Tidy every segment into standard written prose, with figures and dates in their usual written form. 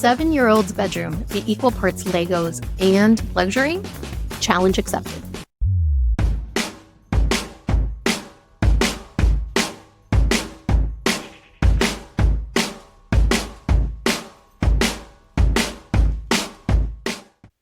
7-year-old's bedroom be equal parts Legos and luxury? Challenge accepted.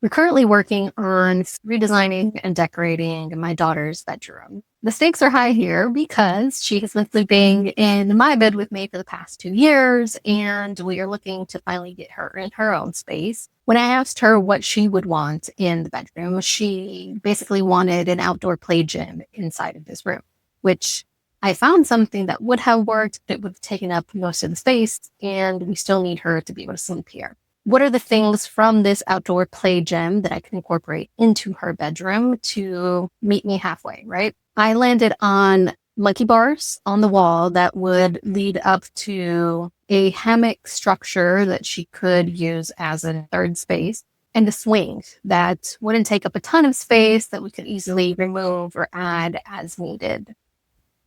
We're currently working on redesigning and decorating my daughter's bedroom. The stakes are high here because she has been sleeping in my bed with me for the past 2 years, and we are looking to finally get her in her own space. When I asked her what she would want in the bedroom, she basically wanted an outdoor play gym inside of this room, which I found something that would have worked. It would have taken up most of the space, and we still need her to be able to sleep here. What are the things from this outdoor play gym that I can incorporate into her bedroom to meet me halfway, right? I landed on monkey bars on the wall that would lead up to a hammock structure that she could use as a third space, and a swing that wouldn't take up a ton of space that we could easily remove or add as needed.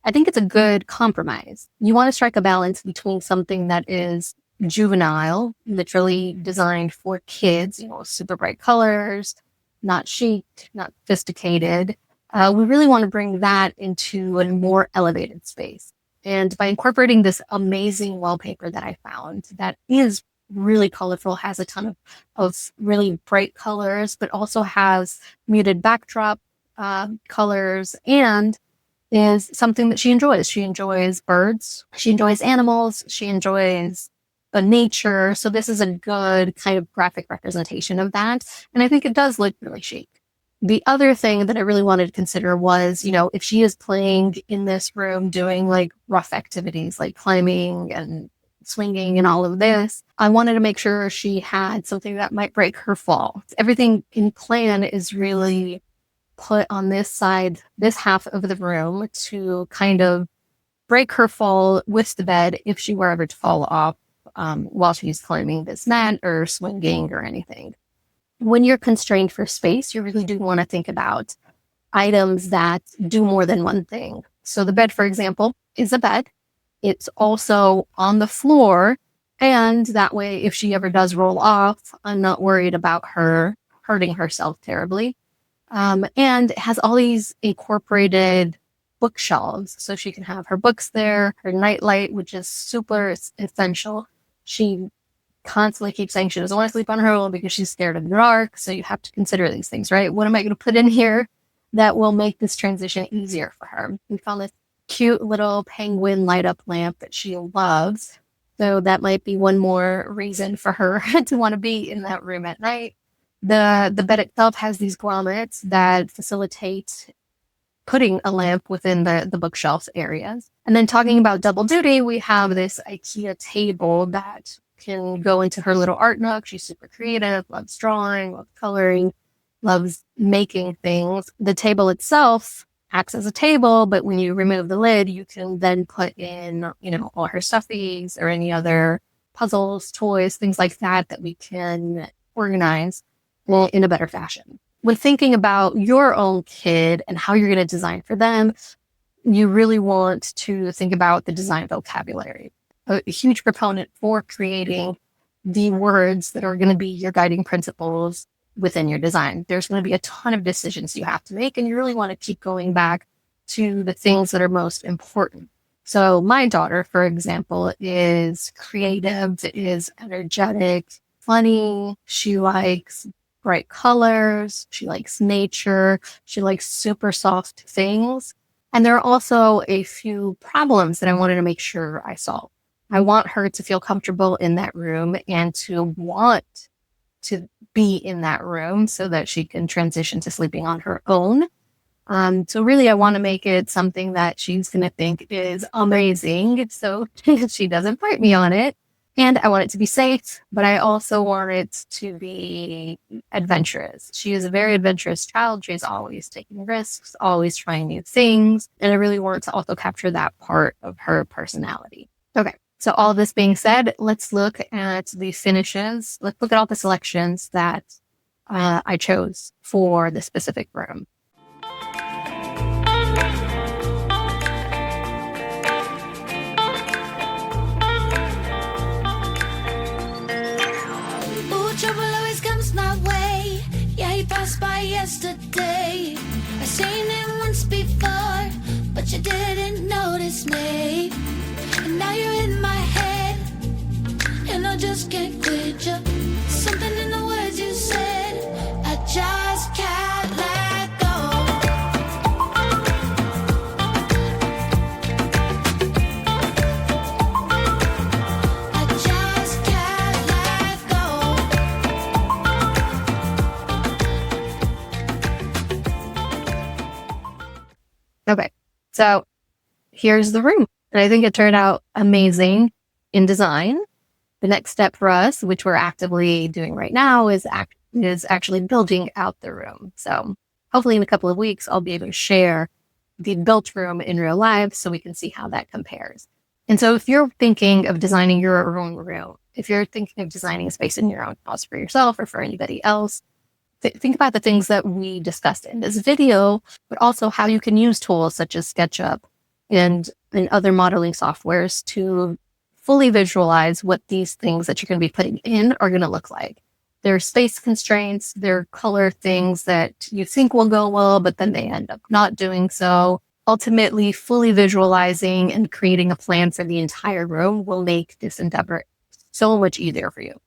I think it's a good compromise. You want to strike a balance between something that is juvenile, literally designed for kids, super bright colors, not chic, not sophisticated. We really want to bring that into a more elevated space. And by incorporating this amazing wallpaper that I found that is really colorful, has a ton of really bright colors, but also has muted backdrop colors, and is something that she enjoys. She enjoys birds. She enjoys animals. She enjoys nature. So this is a good kind of graphic representation of that. And I think it does look really chic. The other thing that I really wanted to consider was, if she is playing in this room, doing like rough activities like climbing and swinging and all of this, I wanted to make sure she had something that might break her fall. Everything in plan is really put on this side, this half of the room, to kind of break her fall with the bed if she were ever to fall off while she's climbing this mat or swinging or anything. When you're constrained for space, you really do want to think about items that do more than one thing. So the bed, for example, is a bed. It's also on the floor. And that way, if she ever does roll off, I'm not worried about her hurting herself terribly. And it has all these incorporated bookshelves. So she can have her books there, her nightlight, which is super essential. She constantly keeps saying she doesn't want to sleep on her own because she's scared of the dark. So you have to consider these things, right? What am I going to put in here that will make this transition easier for her? We found this cute little penguin light up lamp that she loves. So that might be one more reason for her to want to be in that room at night. The bed itself has these grommets that facilitate putting a lamp within the bookshelves areas. And then talking about double duty, we have this IKEA table that can go into her little art nook. She's super creative, loves drawing, loves coloring, loves making things. The table itself acts as a table, but when you remove the lid, you can then put in, all her stuffies or any other puzzles, toys, things like that we can organize in a better fashion. When thinking about your own kid and how you're going to design for them, you really want to think about the design vocabulary. A huge proponent for creating the words that are going to be your guiding principles within your design. There's going to be a ton of decisions you have to make, and you really want to keep going back to the things that are most important. So my daughter, for example, is creative, is energetic, funny. She likes bright colors. She likes nature. She likes super soft things. And there are also a few problems that I wanted to make sure I solve. I want her to feel comfortable in that room and to want to be in that room so that she can transition to sleeping on her own. So really, I want to make it something that she's going to think is amazing, so she doesn't fight me on it. And I want it to be safe, but I also want it to be adventurous. She is a very adventurous child. She's always taking risks, always trying new things. And I really want to also capture that part of her personality. Okay, so all of this being said, let's look at the finishes. Let's look at all the selections that I chose for the specific room. Okay. So here's the room. And I think it turned out amazing in design. The next step for us, which we're actively doing right now, is actually building out the room. So hopefully in a couple of weeks, I'll be able to share the built room in real life so we can see how that compares. And so if you're thinking of designing your own room, if you're thinking of designing a space in your own house for yourself or for anybody else, think about the things that we discussed in this video, but also how you can use tools such as SketchUp and other modeling softwares to fully visualize what these things that you're going to be putting in are going to look like. There are space constraints, there are color things that you think will go well, but then they end up not doing so. Ultimately, fully visualizing and creating a plan for the entire room will make this endeavor so much easier for you.